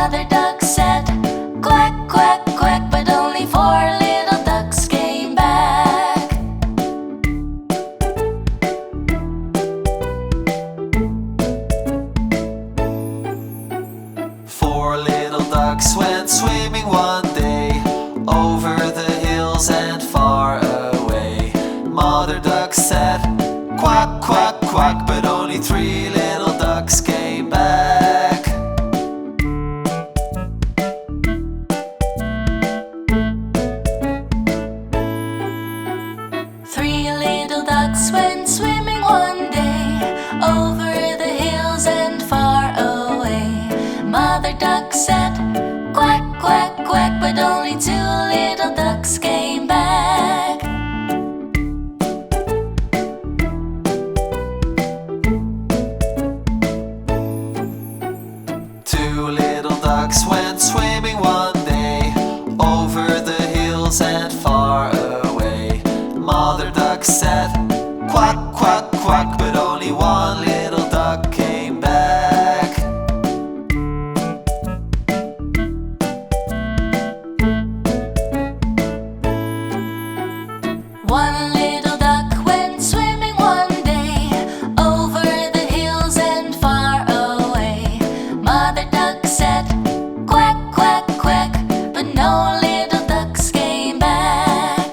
Mother duck said, quack, quack, quack, but only 4 little ducks came back. 4 little ducks went swimming one day over the hills and far away. Mother duck said, quack, quack, quack, but only 3 little ducks came back. 3 little ducks went swimming one day over the hills and far away. Mother duck said, quack, quack, quack, but only 2 little ducks came back. 2 little ducks went swimming one day over the hills and far away. Mother duck said, quack, quack, quack, but only 1 little duck came back. 1 little duck went swimming one day over the hills and far away. Mother duck said, quack, quack, quack, but no little ducks came back.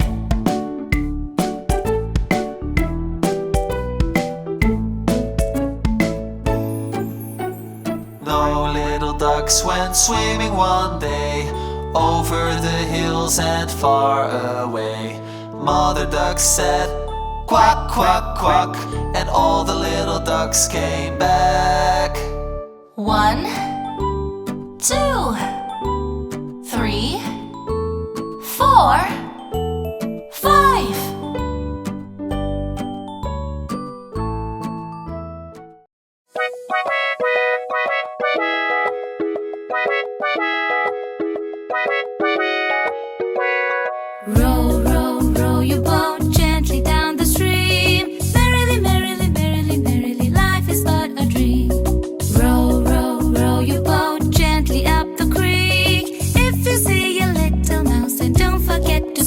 'No little ducks went swimming one day over the hills and far away. Mother duck said, quack, quack, quack, and all the little ducks came back. 1, 2, 3, 4, 5. Row, row, row your boat gently down the stream. Merrily, merrily, merrily, merrily, life is but a dream. Row, row, row your boat gently up the creek. If you see a little mouse, then don't forget to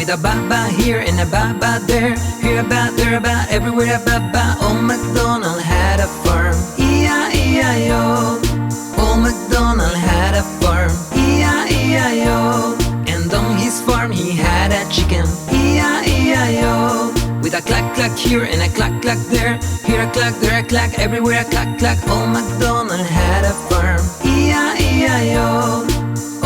with a ba-ba here and a ba-ba there. Here a ba, there a ba, everywhere a ba-ba. Old MacDonald had a farm, E-I-E-I-O. Old MacDonald had a farm, E-I-E-I-O. And on his farm he had a chicken, E-I-E-I-O. With a clack clack here and a clack clack there. Here a clack, there a clack, everywhere a clack clack. Old MacDonald had a farm, E-I-E-I-O.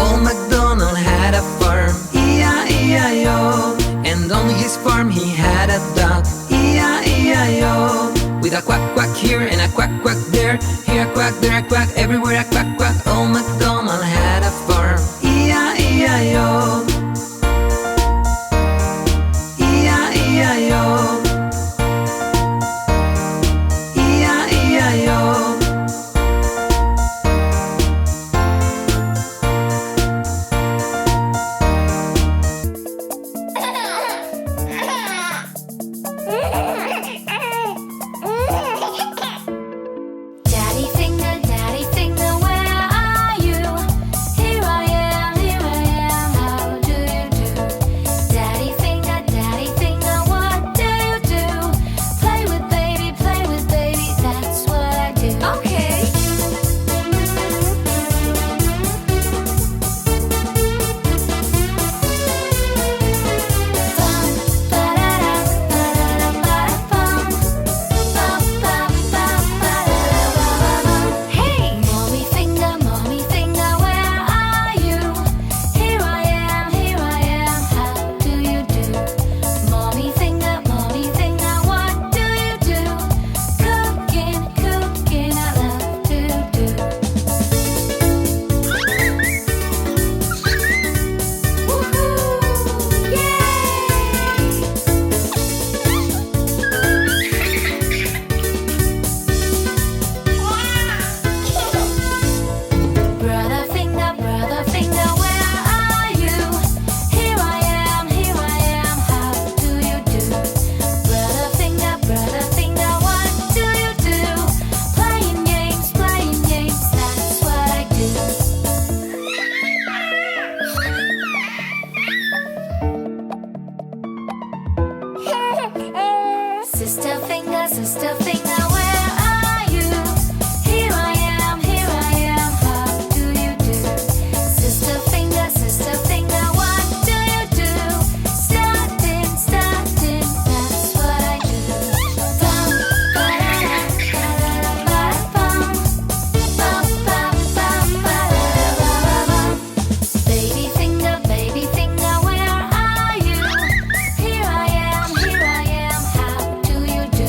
Old MacDonald had a farm, E-I-E-I-O. And on his farm he had a dog, E-I-E-I-O. With a quack quack here and a quack quack there. Here a quack, there a quack, everywhere a quack quack. Old MacDonald had a farm, E-I-E-I-O. E-I-E-I-O. E-I-E-I-O. Daddy finger, where are you? Here I am, how do you do? Daddy finger, what do you do? Play with baby, that's what I do. Okay. Bum, ba-da-da, ba-da-da-ba-da-bum. Bum, bum, bum, ba-da-da-ba-ba-bum. Hey! Mommy finger, where are you? Here I am, how do you do? Mommy finger, what do you do? Cooking, I love to do. Woohoo! Yay! Brother finger, where are you? Here I am, how do you do? Brother finger, what do you do? Playing games, that's what I do. Sister finger, where are you? Here I am, how do you do? Sister finger, what do you do? Starting, that's what I do. Bum, ba-da-da, ba-da-da-ba-da-bum. Bum, bum, bum, ba-da-da-ba-ba-bum. Baby finger, where are you? Here I am, how do you do?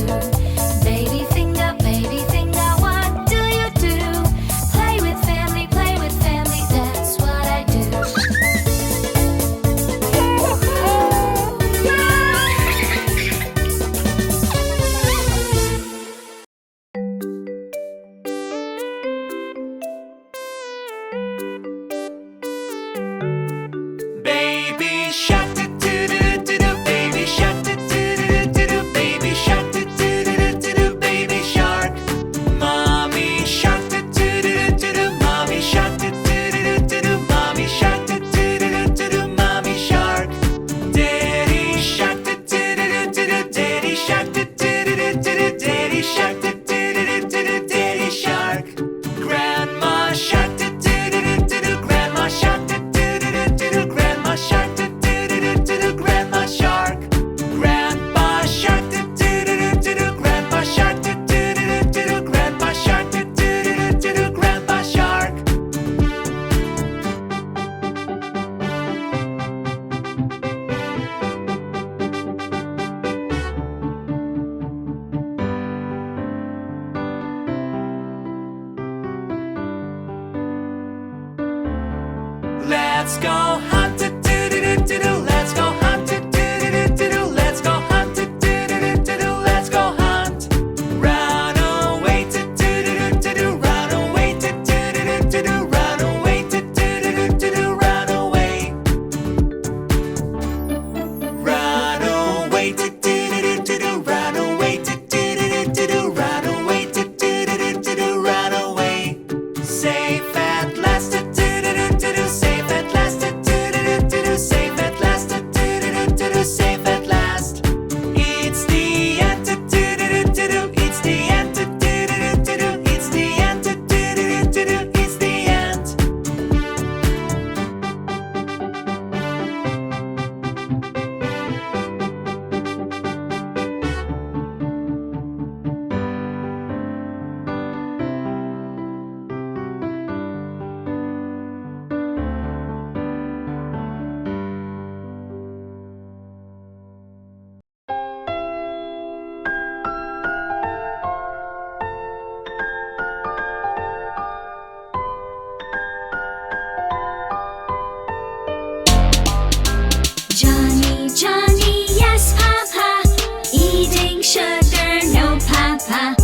pie.